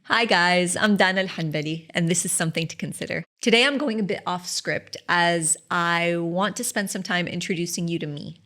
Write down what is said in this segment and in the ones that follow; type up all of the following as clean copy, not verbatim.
Hi guys, I'm Dana Al-Hanbali, and this is Something to Consider. Today I'm going a bit off script as I want to spend some time introducing you to me,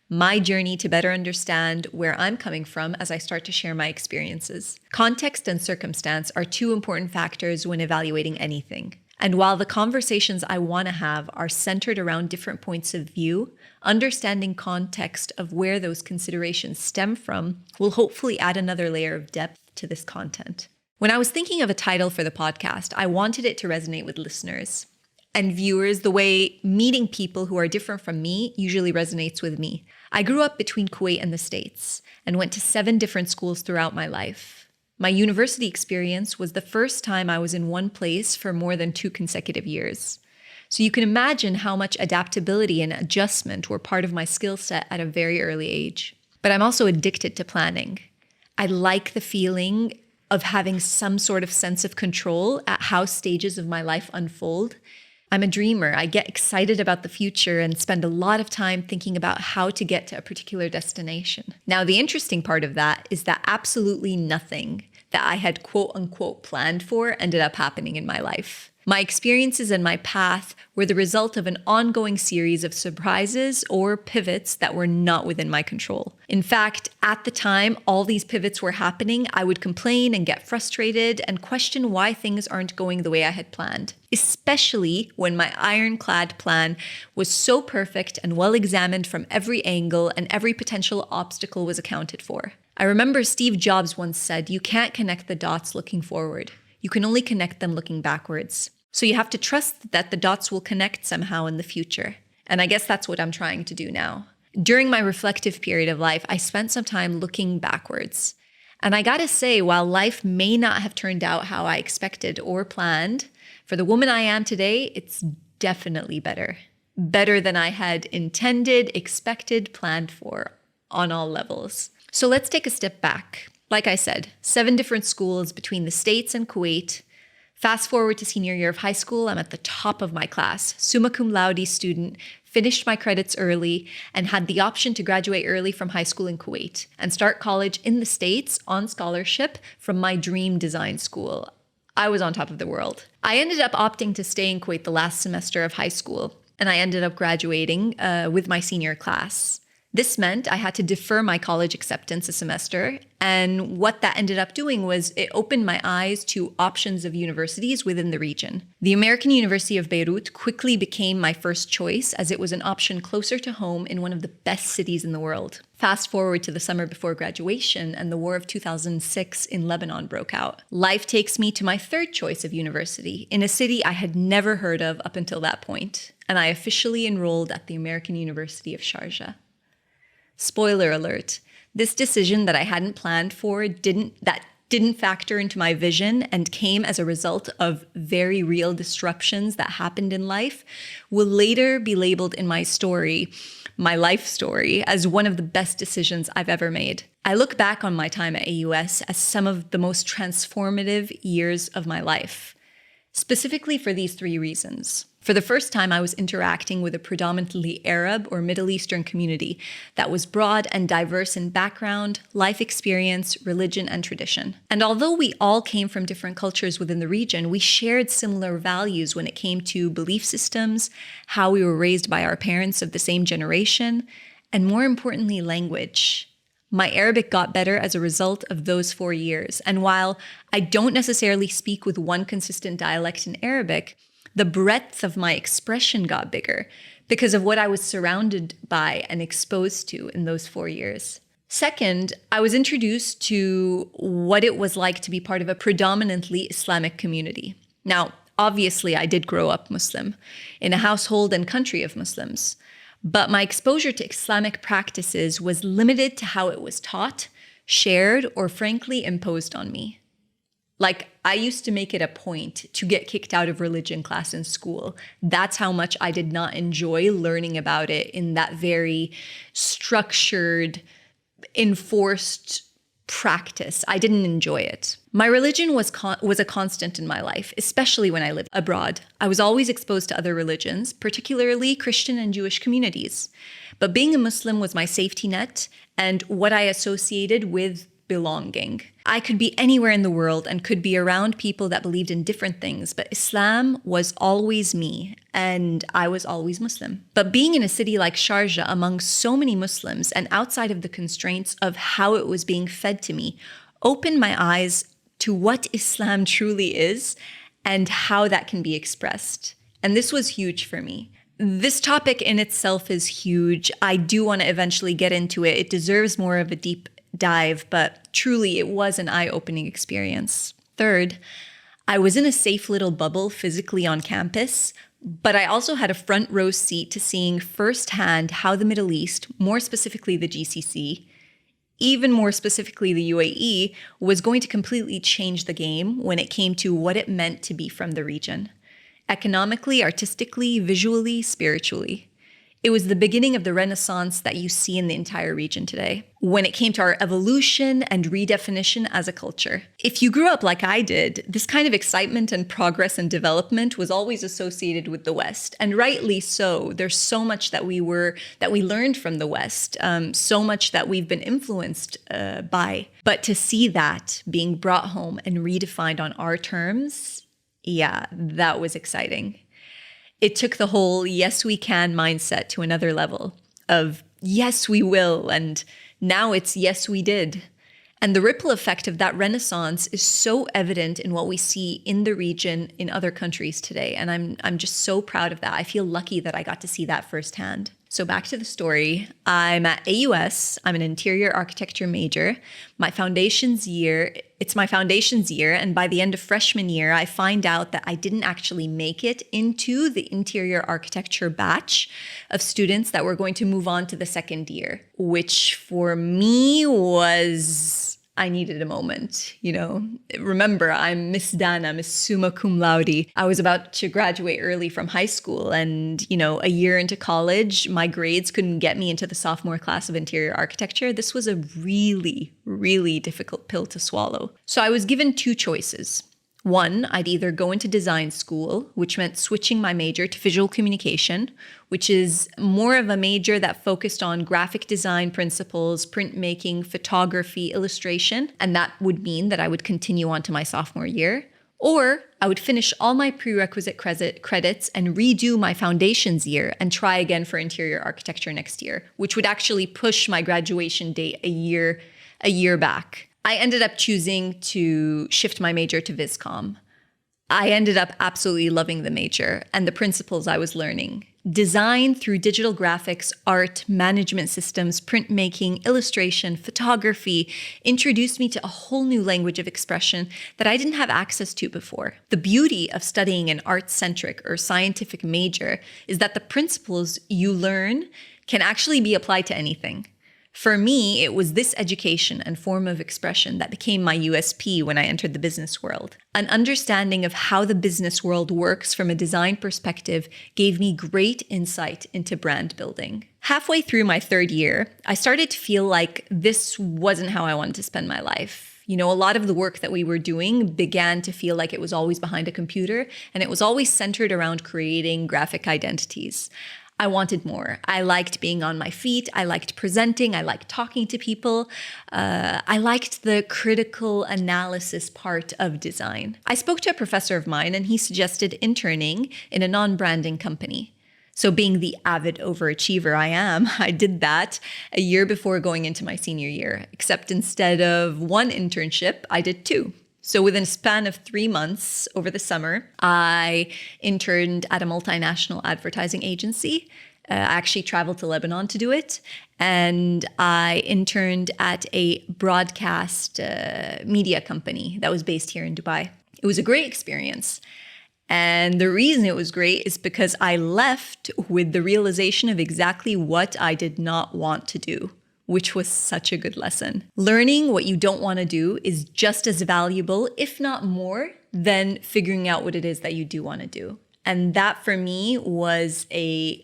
my journey to better understand where I'm coming from as I start to share my experiences. Context and circumstance are two important factors when evaluating anything. And while the conversations I want to have are centered around different points of view, understanding context of where those considerations stem from will hopefully add another layer of depth to this content. When I was thinking of a title for the podcast, I wanted it to resonate with listeners and viewers the way meeting people who are different from me usually resonates with me. I grew up between Kuwait and the States and went to 7 different schools throughout my life. My university experience was the first time I was in one place for more than 2 consecutive years. So you can imagine how much adaptability and adjustment were part of my skill set at a very early age. But I'm also addicted to planning. I like the feeling of having some sort of sense of control at how stages of my life unfold. I'm a dreamer. I get excited about the future and spend a lot of time thinking about how to get to a particular destination. Now, the interesting part of that is that absolutely nothing that I had quote unquote planned for ended up happening in my life. My experiences and my path were the result of an ongoing series of surprises or pivots that were not within my control. In fact, at the time all these pivots were happening, I would complain and get frustrated and question why things aren't going the way I had planned, especially when my ironclad plan was so perfect and well examined from every angle and every potential obstacle was accounted for. I remember Steve Jobs once said, "You can't connect the dots looking forward. You can only connect them looking backwards." So you have to trust that the dots will connect somehow in the future. And I guess that's what I'm trying to do now. During my reflective period of life, I spent some time looking backwards. And I gotta say, while life may not have turned out how I expected or planned, for the woman I am today, it's definitely better. Better than I had intended, expected, planned for on all levels. So let's take a step back. Like I said, 7 different schools between the States and Kuwait. Fast forward to senior year of high school, I'm at the top of my class, summa cum laude student, finished my credits early, and had the option to graduate early from high school in Kuwait and start college in the States on scholarship from my dream design school. I was on top of the world. I ended up opting to stay in Kuwait the last semester of high school, and I ended up graduating with my senior class. This meant I had to defer my college acceptance a semester, and what that ended up doing was it opened my eyes to options of universities within the region. The American University of Beirut quickly became my first choice as it was an option closer to home in one of the best cities in the world. Fast forward to the summer before graduation and the war of 2006 in Lebanon broke out. Life takes me to my third choice of university in a city I had never heard of up until that point, and I officially enrolled at the American University of Sharjah. Spoiler alert, this decision that I hadn't planned for didn't factor into my vision and came as a result of very real disruptions that happened in life will later be labeled in my story, my life story, as one of the best decisions I've ever made. I look back on my time at AUS as some of the most transformative years of my life, specifically for these 3 reasons. For the first time, I was interacting with a predominantly Arab or Middle Eastern community that was broad and diverse in background, life experience, religion, and tradition. And although we all came from different cultures within the region, we shared similar values when it came to belief systems, how we were raised by our parents of the same generation, and more importantly, language. My Arabic got better as a result of those 4 years. And while I don't necessarily speak with one consistent dialect in Arabic, the breadth of my expression got bigger because of what I was surrounded by and exposed to in those 4 years. Second, I was introduced to what it was like to be part of a predominantly Islamic community. Now, obviously, I did grow up Muslim in a household and country of Muslims, but my exposure to Islamic practices was limited to how it was taught, shared, or frankly imposed on me. Like, I used to make it a point to get kicked out of religion class in school. That's how much I did not enjoy learning about it in that very structured, enforced practice. I didn't enjoy it. My religion was a constant in my life, especially when I lived abroad. I was always exposed to other religions, particularly Christian and Jewish communities. But being a Muslim was my safety net and what I associated with belonging. I could be anywhere in the world and could be around people that believed in different things, but Islam was always me, and I was always Muslim. But being in a city like Sharjah among so many Muslims and outside of the constraints of how it was being fed to me opened my eyes to what Islam truly is and how that can be expressed. And this was huge for me. This topic in itself is huge. I do want to eventually get into it. It deserves more of a deep dive, but truly it was an eye-opening experience. Third, I was in a safe little bubble physically on campus, but I also had a front row seat to seeing firsthand how the Middle East, more specifically the GCC, even more specifically the UAE, was going to completely change the game when it came to what it meant to be from the region. Economically, artistically, visually, spiritually. It was the beginning of the renaissance that you see in the entire region today, when it came to our evolution and redefinition as a culture. If you grew up like I did, this kind of excitement and progress and development was always associated with the West, and rightly so. There's so much that we learned from the West, so much that we've been influenced by. But to see that being brought home and redefined on our terms, yeah, that was exciting. It took the whole yes, we can mindset to another level of yes, we will. And now it's yes, we did. And the ripple effect of that renaissance is so evident in what we see in the region, in other countries today. And I'm just so proud of that. I feel lucky that I got to see that firsthand. So back to the story. I'm at AUS. I'm an interior architecture major. It's my foundations year. And by the end of freshman year, I find out that I didn't actually make it into the interior architecture batch of students that were going to move on to the second year, which for me was, I needed a moment, Remember, I'm Miss Dana, Miss Summa Cum Laude. I was about to graduate early from high school, and, a year into college, my grades couldn't get me into the sophomore class of interior architecture. This was a really, really difficult pill to swallow. So I was given two choices. One, I'd either go into design school, which meant switching my major to visual communication, which is more of a major that focused on graphic design principles, printmaking, photography, illustration, and that would mean that I would continue on to my sophomore year. Or I would finish all my prerequisite credits and redo my foundations year and try again for interior architecture next year, which would actually push my graduation date a year back. I ended up choosing to shift my major to Viscom. I ended up absolutely loving the major and the principles I was learning. Design through digital graphics, art, management systems, printmaking, illustration, photography introduced me to a whole new language of expression that I didn't have access to before. The beauty of studying an art-centric or scientific major is that the principles you learn can actually be applied to anything. For me, it was this education and form of expression that became my USP when I entered the business world. An understanding of how the business world works from a design perspective gave me great insight into brand building. Halfway through my third year, I started to feel like this wasn't how I wanted to spend my life. A lot of the work that we were doing began to feel like it was always behind a computer, and it was always centered around creating graphic identities. I wanted more. I liked being on my feet. I liked presenting. I liked talking to people. I liked the critical analysis part of design. I spoke to a professor of mine, and he suggested interning in a non-branding company. So being the avid overachiever I am, I did that a year before going into my senior year, except instead of one internship, I did two. So within a span of 3 months over the summer, I interned at a multinational advertising agency. I actually traveled to Lebanon to do it. And I interned at a broadcast media company that was based here in Dubai. It was a great experience. And the reason it was great is because I left with the realization of exactly what I did not want to do, which was such a good lesson. Learning what you don't want to do is just as valuable, if not more, than figuring out what it is that you do want to do. And that for me was a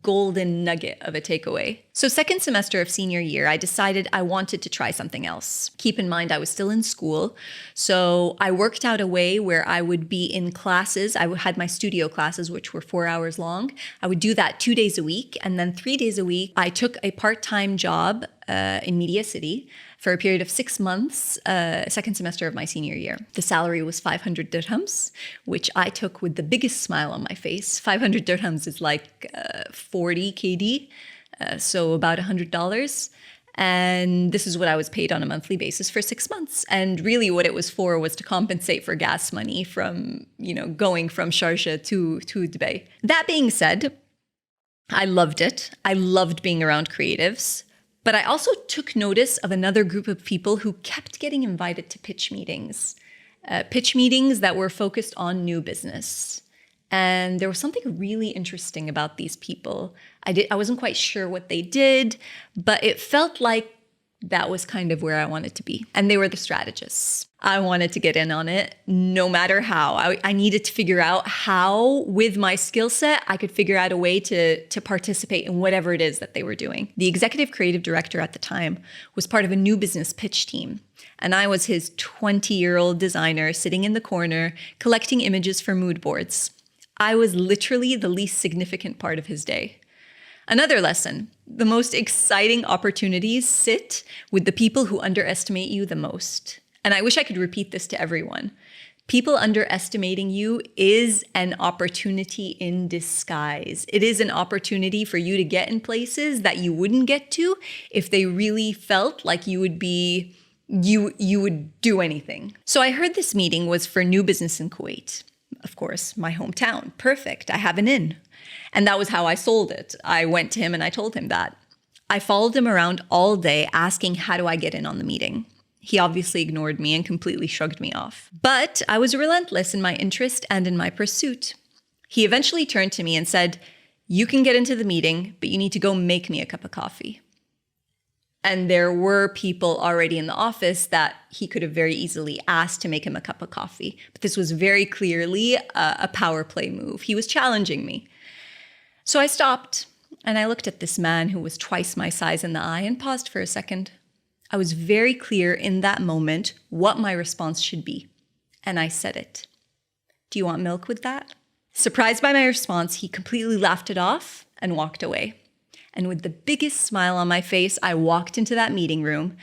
golden nugget of a takeaway. So second semester of senior year, I decided I wanted to try something else. Keep in mind, I was still in school. So I worked out a way where I would be in classes. I had my studio classes, which were 4 hours long. I would do that 2 days a week. And then 3 days a week, I took a part-time job in Media City for a period of 6 months, second semester of my senior year. The salary was 500 dirhams, which I took with the biggest smile on my face. 500 dirhams is like 40 KD, so about $100. And this is what I was paid on a monthly basis for 6 months. And really what it was for was to compensate for gas money from, going from Sharjah to Dubai. That being said, I loved it. I loved being around creatives. But I also took notice of another group of people who kept getting invited to pitch meetings that were focused on new business. And there was something really interesting about these people. I wasn't quite sure what they did, but it felt like that was kind of where I wanted to be. And they were the strategists. I wanted to get in on it no matter how. I needed to figure out how, with my skill set, I could figure out a way to participate in whatever it is that they were doing. The executive creative director at the time was part of a new business pitch team. And I was his 20-year-old designer sitting in the corner, collecting images for mood boards. I was literally the least significant part of his day. Another lesson: the most exciting opportunities sit with the people who underestimate you the most. And I wish I could repeat this to everyone. People underestimating you is an opportunity in disguise. It is an opportunity for you to get in places that you wouldn't get to if they really felt like you would do anything. So I heard this meeting was for new business in Kuwait. Of course, my hometown. Perfect. I have an in. And that was how I sold it. I went to him and I told him that. I followed him around all day asking, how do I get in on the meeting? He obviously ignored me and completely shrugged me off. But I was relentless in my interest and in my pursuit. He eventually turned to me and said, you can get into the meeting, but you need to go make me a cup of coffee. And there were people already in the office that he could have very easily asked to make him a cup of coffee. But this was very clearly a power play move. He was challenging me. So I stopped and I looked at this man who was twice my size in the eye and paused for a second. I was very clear in that moment what my response should be. And I said it. Do you want milk with that? Surprised by my response, he completely laughed it off and walked away. And with the biggest smile on my face, I walked into that meeting room,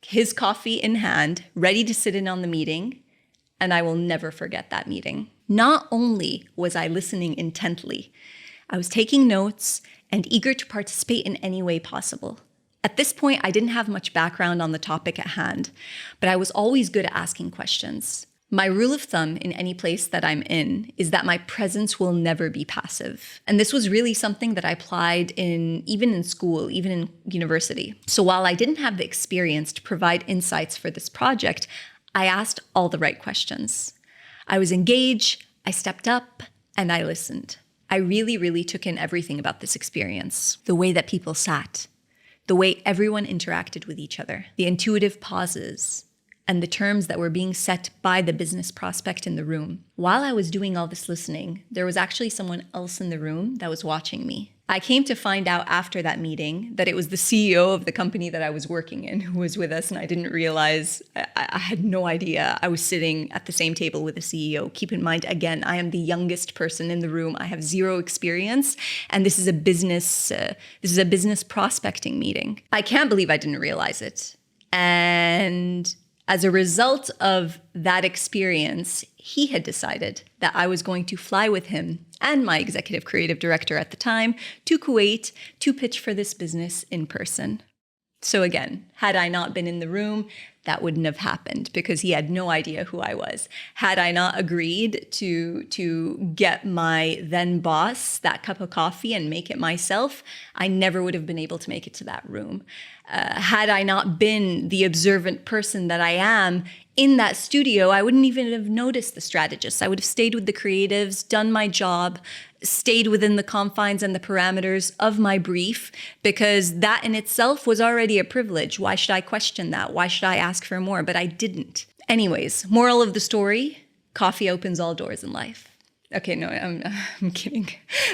his coffee in hand, ready to sit in on the meeting. And I will never forget that meeting. Not only was I listening intently, I was taking notes and eager to participate in any way possible. At this point, I didn't have much background on the topic at hand, but I was always good at asking questions. My rule of thumb in any place that I'm in is that my presence will never be passive. And this was really something that I applied even in school, even in university. So while I didn't have the experience to provide insights for this project, I asked all the right questions. I was engaged, I stepped up, and I listened. I really, really took in everything about this experience. The way that people sat, the way everyone interacted with each other, the intuitive pauses, and the terms that were being set by the business prospect in the room. While I was doing all this listening, there was actually someone else in the room that was watching me. I came to find out after that meeting that it was the CEO of the company that I was working in who was with us, and I didn't realize, I had no idea I was sitting at the same table with the CEO. Keep in mind, again, I am the youngest person in the room. I have zero experience, and this is a business prospecting meeting. I can't believe I didn't realize it. And as a result of that experience, he had decided that I was going to fly with him and my executive creative director at the time to Kuwait to pitch for this business in person. So again, had I not been in the room, that wouldn't have happened because he had no idea who I was. Had I not agreed to get my then boss that cup of coffee and make it myself, I never would have been able to make it to that room. Had I not been the observant person that I am in that studio, I wouldn't even have noticed the strategists. I would have stayed with the creatives, done my job, stayed within the confines and the parameters of my brief, because that in itself was already a privilege. Why should I question that? Why should I ask for more? But I didn't. Anyways, moral of the story, coffee opens all doors in life. Okay, no, I'm kidding.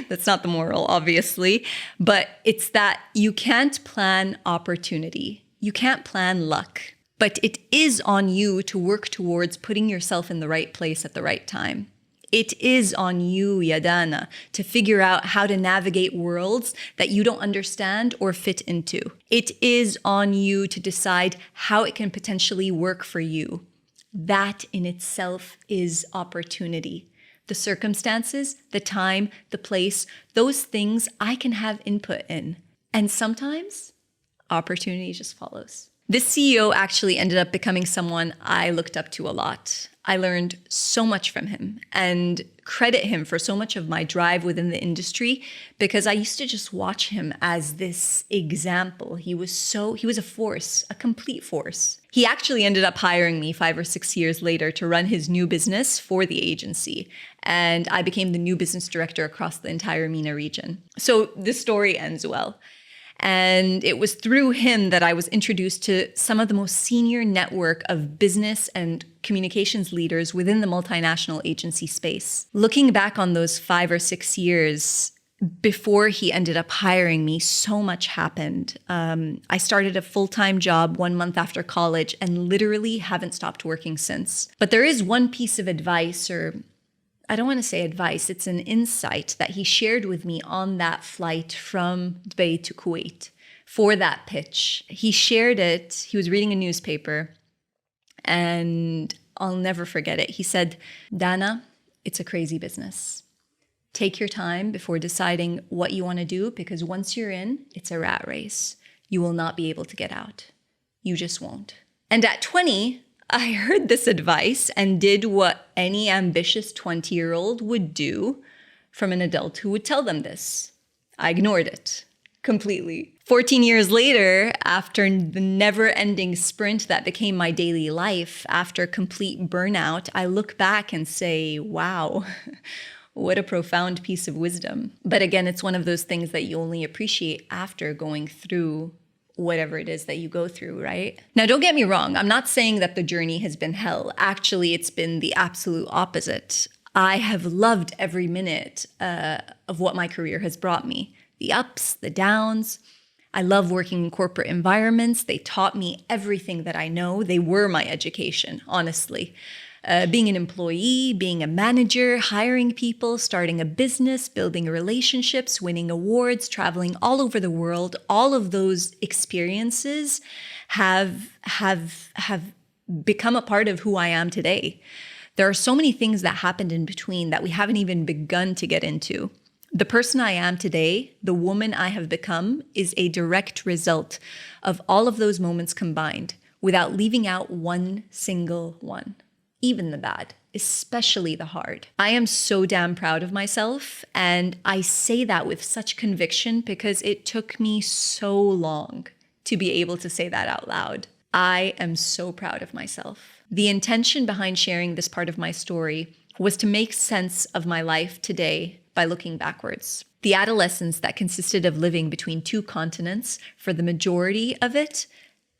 That's not the moral, obviously. But it's that you can't plan opportunity. You can't plan luck. But it is on you to work towards putting yourself in the right place at the right time. It is on you, ya Dana, to figure out how to navigate worlds that you don't understand or fit into. It is on you to decide how it can potentially work for you. That in itself is opportunity. The circumstances, the time, the place, those things I can have input in. And sometimes opportunity just follows. This CEO actually ended up becoming someone I looked up to a lot. I learned so much from him and credit him for so much of my drive within the industry because I used to just watch him as this example. He was a force, a complete force. He actually ended up hiring me 5 or 6 years later to run his new business for the agency. And I became the new business director across the entire MENA region. So the story ends well. And it was through him that I was introduced to some of the most senior network of business and communications leaders within the multinational agency space. Looking back on those 5 or 6 years before he ended up hiring me, so much happened. I started a full-time job 1 month after college and literally haven't stopped working since. But there is one piece of advice, or I don't want to say advice, it's an insight that he shared with me on that flight from Dubai to Kuwait for that pitch. He shared it, he was reading a newspaper, and I'll never forget it. He said, Dana, it's a crazy business. Take your time before deciding what you want to do, because once you're in, it's a rat race. You will not be able to get out. You just won't. And at 20, I heard this advice and did what any ambitious 20-year-old would do from an adult who would tell them this. I ignored it completely. 14 years later, after the never-ending sprint that became my daily life, after complete burnout, I look back and say, wow, what a profound piece of wisdom. But again, it's one of those things that you only appreciate after going through whatever it is that you go through, right? Now, don't get me wrong. I'm not saying that the journey has been hell. Actually, it's been the absolute opposite. I have loved every minute of what my career has brought me. The ups, the downs. I love working in corporate environments. They taught me everything that I know. They were my education, honestly. Being an employee, being a manager, hiring people, starting a business, building relationships, winning awards, traveling all over the world, all of those experiences have become a part of who I am today. There are so many things that happened in between that we haven't even begun to get into. The person I am today, the woman I have become, is a direct result of all of those moments combined, without leaving out one single one. Even the bad, especially the hard. I am so damn proud of myself, and I say that with such conviction because it took me so long to be able to say that out loud. I am so proud of myself. The intention behind sharing this part of my story was to make sense of my life today by looking backwards. The adolescence that consisted of living between 2 continents for the majority of it,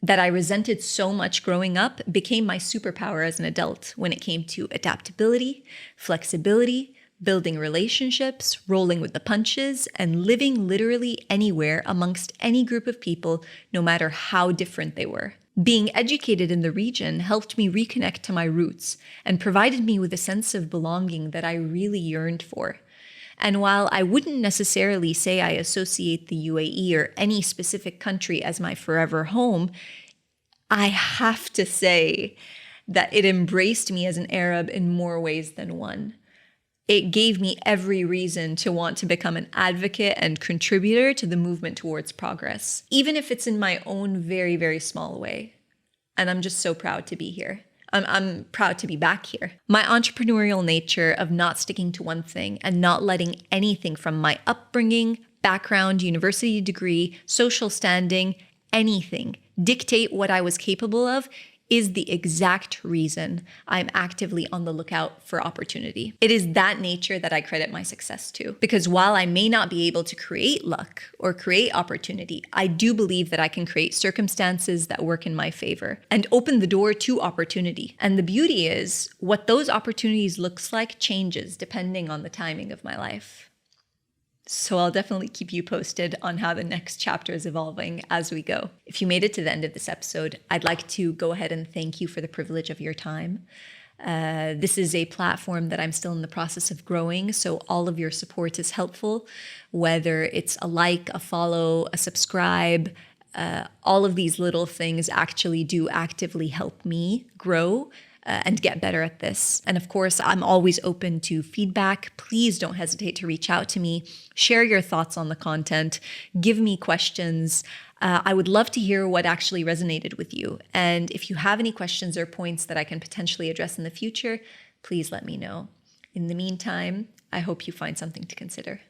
that I resented so much growing up, became my superpower as an adult when it came to adaptability, flexibility, building relationships, rolling with the punches, and living literally anywhere amongst any group of people, no matter how different they were. Being educated in the region helped me reconnect to my roots and provided me with a sense of belonging that I really yearned for. And while I wouldn't necessarily say I associate the UAE or any specific country as my forever home, I have to say that it embraced me as an Arab in more ways than one. It gave me every reason to want to become an advocate and contributor to the movement towards progress, even if it's in my own very, very small way. And I'm just so proud to be here. I'm proud to be back here. My entrepreneurial nature of not sticking to one thing and not letting anything from my upbringing, background, university degree, social standing, anything dictate what I was capable of is the exact reason I'm actively on the lookout for opportunity. It is that nature that I credit my success to. Because while I may not be able to create luck or create opportunity, I do believe that I can create circumstances that work in my favor and open the door to opportunity. And the beauty is, what those opportunities looks like changes depending on the timing of my life. So I'll definitely keep you posted on how the next chapter is evolving as we go. If you made it to the end of this episode, I'd like to go ahead and thank you for the privilege of your time. This is a platform that I'm still in the process of growing, so all of your support is helpful, whether it's a like, a follow, a subscribe. All of these little things actually do actively help me grow and get better at this. And of course, I'm always open to feedback. Please don't hesitate to reach out to me, share your thoughts on the content, give me questions. I would love to hear what actually resonated with you. And if you have any questions or points that I can potentially address in the future, please let me know. In the meantime, I hope you find something to consider.